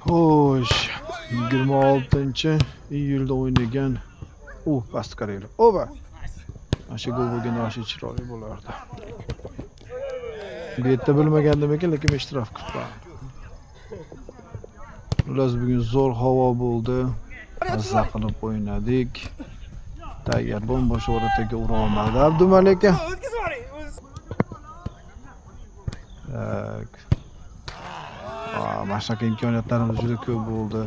Xo'sh, 26-iyulda o'ynagan past Koreyalar. Oba. Mana shu gol bo'lgan oshi chiroyli bo'lardi. Bu yerda bilmagandim ekan, lekin ishtirof qildim. Ular bugun zo'r havo bo'ldi. Mazza qilib o'ynadik. Tayyor bombosh o'rtaga ura olmadi Abdumalik aka. Tak. Mana shunaqa imkoniyatlarimiz juda ko'p bo'ldi.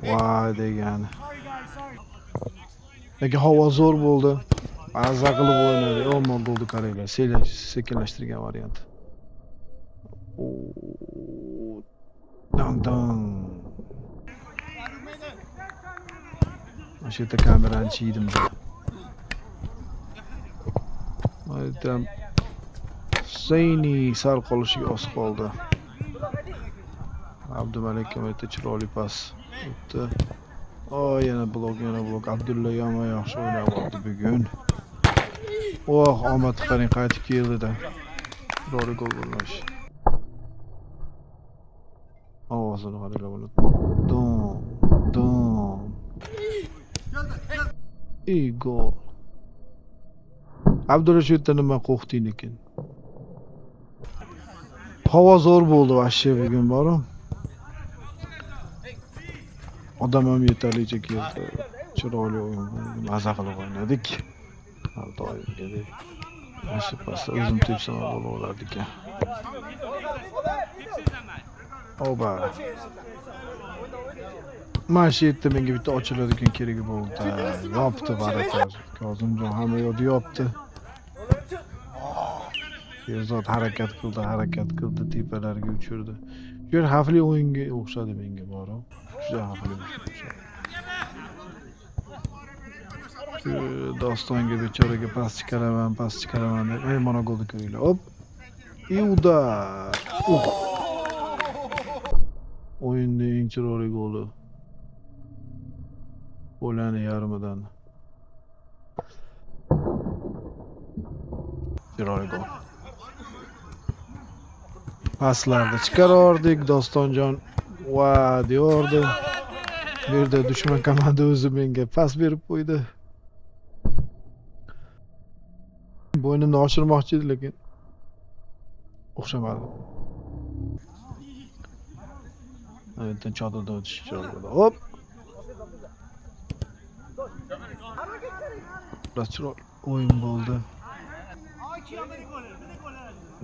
Voy degan. Lekin havo zo'r bo'ldi. Mazza qilib o'ynadi. Omon bo'ldi Koreyalar. Sekinlashtirgan variant. Dang. Mana shu yerda kamerani chiydim. Aytam Husayni sal qolishiga oz qoldi. Abdumalik kamayta chiroyli pas o'tdi. Yana blok. Abdulla ham yaxshi o'ynayapti bugun. Omad qarang qaytib keldi-da. Chiroyli gol bo'lmash. Ovozini qaranglar bo'ladi. Dom. Gol. Abdulla shu yerda nima qo'rqding ekan? Havo zo'r bo'ldi vashshi bugun boru. Odam ham yetarlicha keldi. Chiroyli o'yin bo'ldi. Mazza qilib o'ynadik. Har doimgidek. Mana pasda o'zim tepsam bo'lardi ekan. Oba. Mana shu yerda menga bitta ochiladigan keragi bo'ldi. Yopdi barakor. Kozimjon hamma yo'lda yopdi. Bezod harakat qildi, tepalarga uchirdi. Shu yer xavfli o'yinga o'xshadi menga boru. Juda xavfli o'xshadi. Dostonga bechoraga pas chiqaraman deb mana golni ko'ringlar. Hop. Udar. O'yinning eng chiroyli goli. O'lani yarmidan. Chiroyli gol. Paslarni chiqarardik, Dostonjon va diyordi. Bu yerda dushman komanda o'zi menga pas berib qo'ydi. Bo'ynimni oshirmoqchi edi, lekin o'xshamadi. Aytdan chodirda o'tish joyi. Hop. Chiroyli o'yin bo'ldi.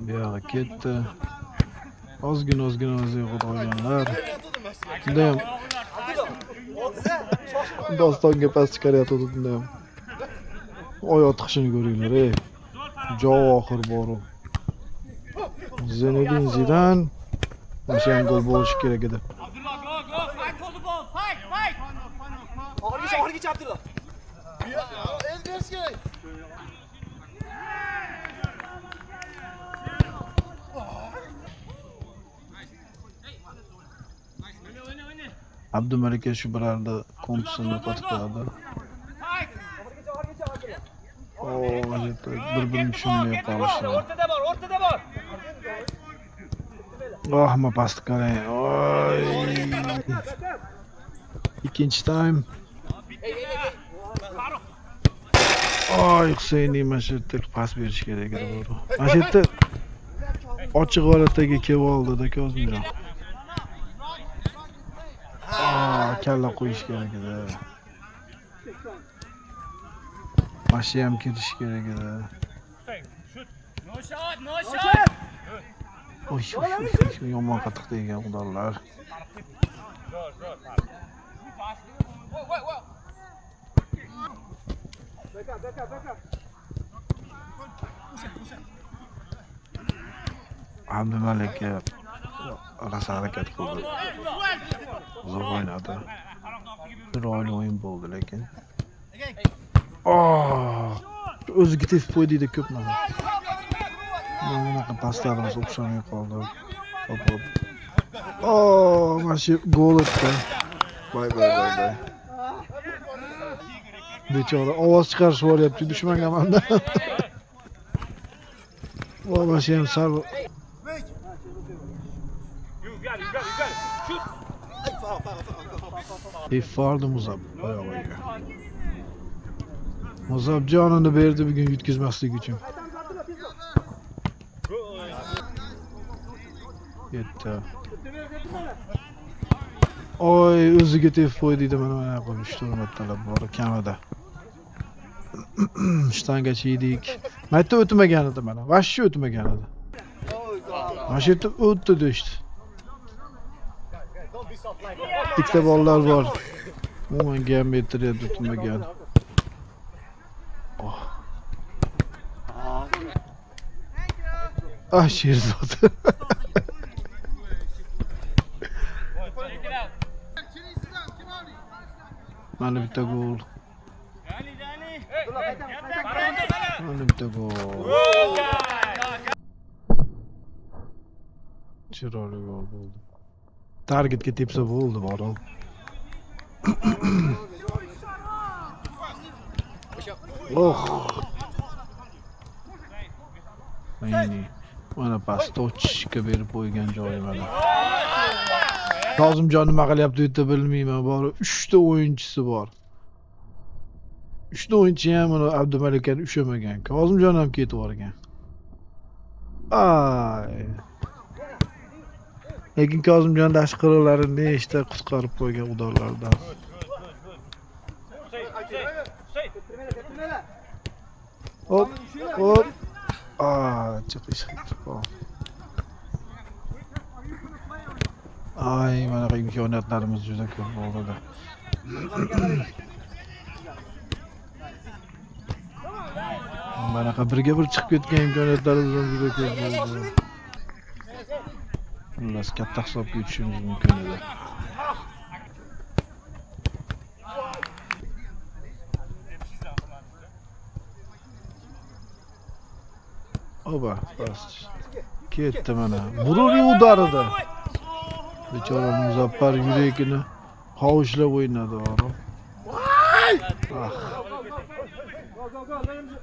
Bu yoqqa ketdi. Ozgina xudoyonlar. Shunda ham Dostonga pas chiqaryapti bunda ham. Oyoq tiqishini ko'ringlar, Javohir boru. Zinedin Zidan. Mana gol bo'lishi kerak edi. Oxirgacha Abdulla. Abdumalik shu birarda kompusini yo'qotib qo'yadi. Bir-birini tushunmay qolishdi. O'rtada bor. Hamma pastga qarang. Ikkinchi time. Husayni mana shu yerda pas berish kerak edi. Mana shu yerda ochiq holatdagi kelib oldi-da Kozimjon. Kalla qo'yish kerak edi. Mashi ham kirish kerak edi. No shot. Yomon qatiq degan xudolar. Abdumalik rosa harakat qildi. Zo'r o'ynadi. Chiroyli o'yin bo'ldi lekin. O'ziga tepib qo'ydida ko'p narsa. Bunaqa paslarimiz o'xshamay qoldi. Hop. Mana shu gol o'tdi. Voy. Bechora ovoz chiqarishib yuboryapti dushman komanda. Mana shu ham sal yukarı. Şut. Fardı Muzab. Muzab canını berdi bugün yutkazmaslik uchun. Yetti. Oy, o'ziga tepib qo'ydiydi mana qo'yib hurmatlar bor kamida. Shtangacha yedik. Mayda o'tmagan edi mana. Vashshi o'tmagan edi. Mana shu yerda o'tdi deyishdi. Ikkita bolalar bor. Umuman ham metr yerda o'tmagan. Oh. Ah, Sherzod. Mana bitta gol. Mana bitta gol. Chiroyli gol bo'ldi. Targetga tepsa bo'ldi, borol. Oh. Mana pastochga berib qo'ygan joyi mana. Kozimjon nima qilyapti deb bilmayman, bor 3 ta o'yinchisi bor. 3 ta o'yinchi ham uni Abdumalikdan ushamagan. Kozimjon ham ketib borgan. Ay. Lekin Kozimjon tashqarilarini nechta qutqarib qo'ygan udorlardan. Hop, hop. Chiqish. Ay, mana bu imkoniyatlarimiz juda ko'p bo'ldi. Mana birga bir chiqib ketgan imkoniyatlarimiz juda ko'p bo'ldi. Xullas katta hisobga tushishimiz mumkin edi. Oba, bas. Ketdi mana. Bururi udarida. Bechora Muzaffar yurakini hovuchlab o'ynadi orom.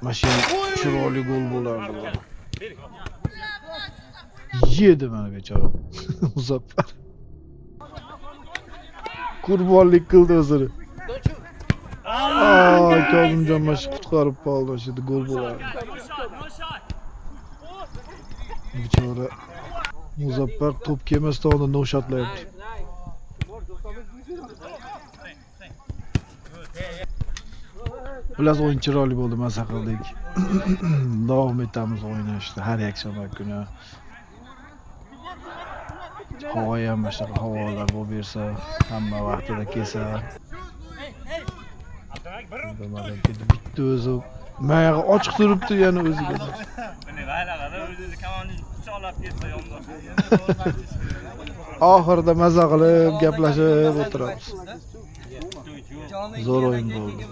Mashina chiroyli gol bo'lardi. Yedi mana bechora Muzaffar. Qurbonlik qildi o'zini. Kozimjon mash qutqarib qoldi, o'sha gol bo'lardi. Bechora Muzaffar top kelmasdan oldin no'shatlayapti. Ular o'yin chiroyli bo'ldi, maza qildik. Davom etamiz o'ynashda har yakshanba kuni. Havo ham shunaqa havolar bo'lib bersa, hamma vaqtida kelsa. Bitta o'zi mayog'i ochiq turibdi, yana o'ziga. Oxirida maza qilib, gaplashib o'tiramiz. Zo'r o'yin bo'ldi.